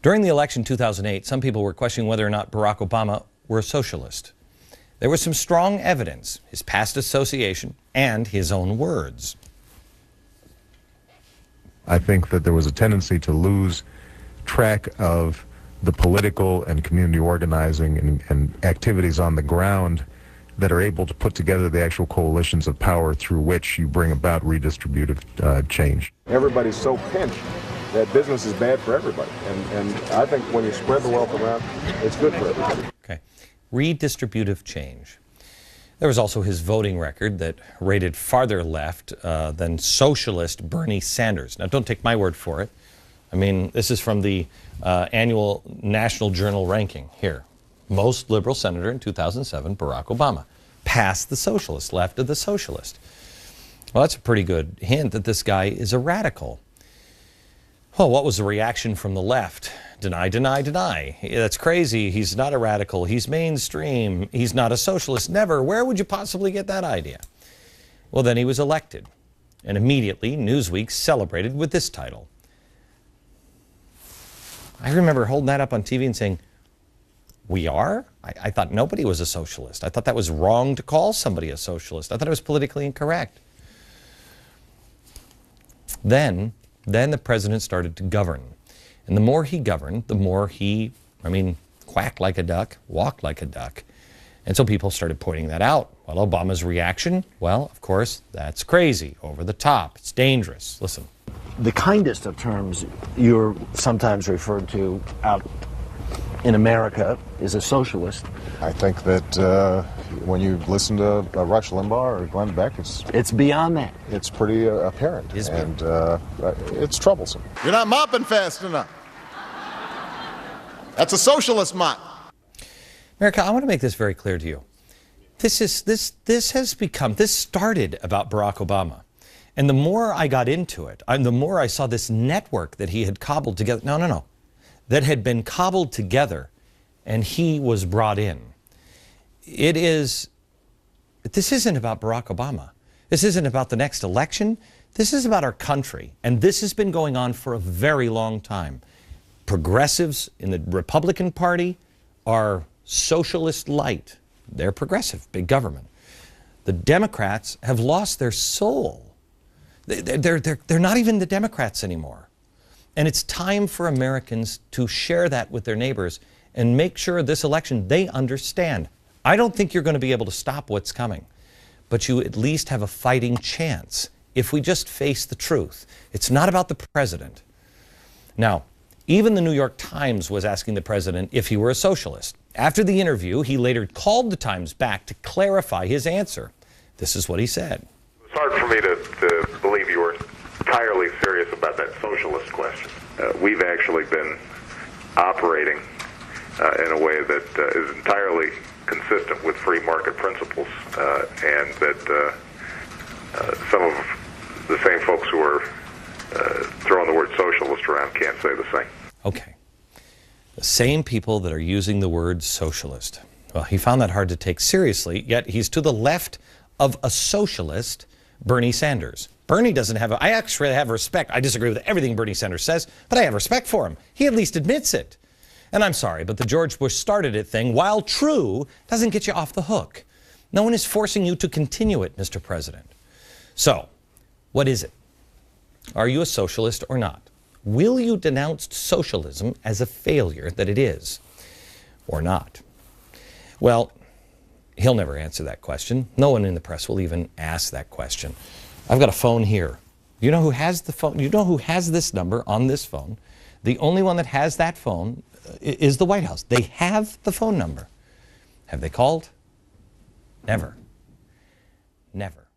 During the election in 2008, some people were questioning whether or not Barack Obama were a socialist. There was some strong evidence, his past association and his own words. I think that there was a tendency to lose track of the political and community organizing and activities on the ground that are able to put together the actual coalitions of power through which you bring about redistributive change. Everybody's so pinched that business is bad for everybody. And I think when you spread the wealth around, it's good for everybody. Okay. Redistributive change. There was also his voting record that rated farther left than socialist Bernie Sanders. Now, don't take my word for it. I mean, this is from the annual National Journal ranking here. Most liberal senator in 2007, Barack Obama, passed the socialist, left of the socialist. Well, that's a pretty good hint that this guy is a radical. Well, what was the reaction from the left? Deny, deny, deny. That's crazy. He's not a radical. He's mainstream. He's not a socialist. Never. Where would you possibly get that idea? Well, then he was elected. And immediately, Newsweek celebrated with this title. I remember holding that up on TV and saying, we are? I thought nobody was a socialist. I thought that was wrong to call somebody a socialist. I thought it was politically incorrect. Then the president started to govern. And the more he governed, the more he, quacked like a duck, walked like a duck. And so people started pointing that out. Well, Obama's reaction, well, of course, that's crazy, over the top, it's dangerous. Listen. The kindest of terms you're sometimes referred to out in America is a socialist. I think that when you listen to Rush Limbaugh or Glenn Beck, it's beyond that. It's pretty apparent, and it's troublesome. You're not mopping fast enough. That's a socialist mop. America, I want to make this very clear to you. This started about Barack Obama. And the more I got into it, the more I saw this network that he had cobbled together. No. That had been cobbled together, and he was brought in. This isn't about Barack Obama. This isn't about the next election. This is about our country. And this has been going on for a very long time. Progressives in the Republican Party are socialist light. They're progressive, big government. The Democrats have lost their soul. They're not even the Democrats anymore. And it's time for Americans to share that with their neighbors and make sure this election they understand. I don't think you're going to be able to stop what's coming, but you at least have a fighting chance if we just face the truth. It's not about the president. Now, even the New York Times was asking the president if he were a socialist. After the interview, he later called the Times back to clarify his answer. This is what he said. It's hard for me to believe you were entirely serious about that socialist question. We've actually been operating in a way that is entirely consistent with free market principles, and that some of the same folks who are throwing the word socialist around can't say the same. Okay. The same people that are using the word socialist. Well, he found that hard to take seriously, yet he's to the left of a socialist, Bernie Sanders. Bernie doesn't have I actually have respect. I disagree with everything Bernie Sanders says, but I have respect for him. He at least admits it. And I'm sorry, but the George Bush started it thing, while true, doesn't get you off the hook. No one is forcing you to continue it, Mr. President. So, what is it? Are you a socialist or not? Will you denounce socialism as a failure that it is, or not? Well, he'll never answer that question. No one in the press will even ask that question. I've got a phone here. You know who has the phone? You know who has this number on this phone? The only one that has that phone is the White House. They have the phone number. Have they called? Never. Never.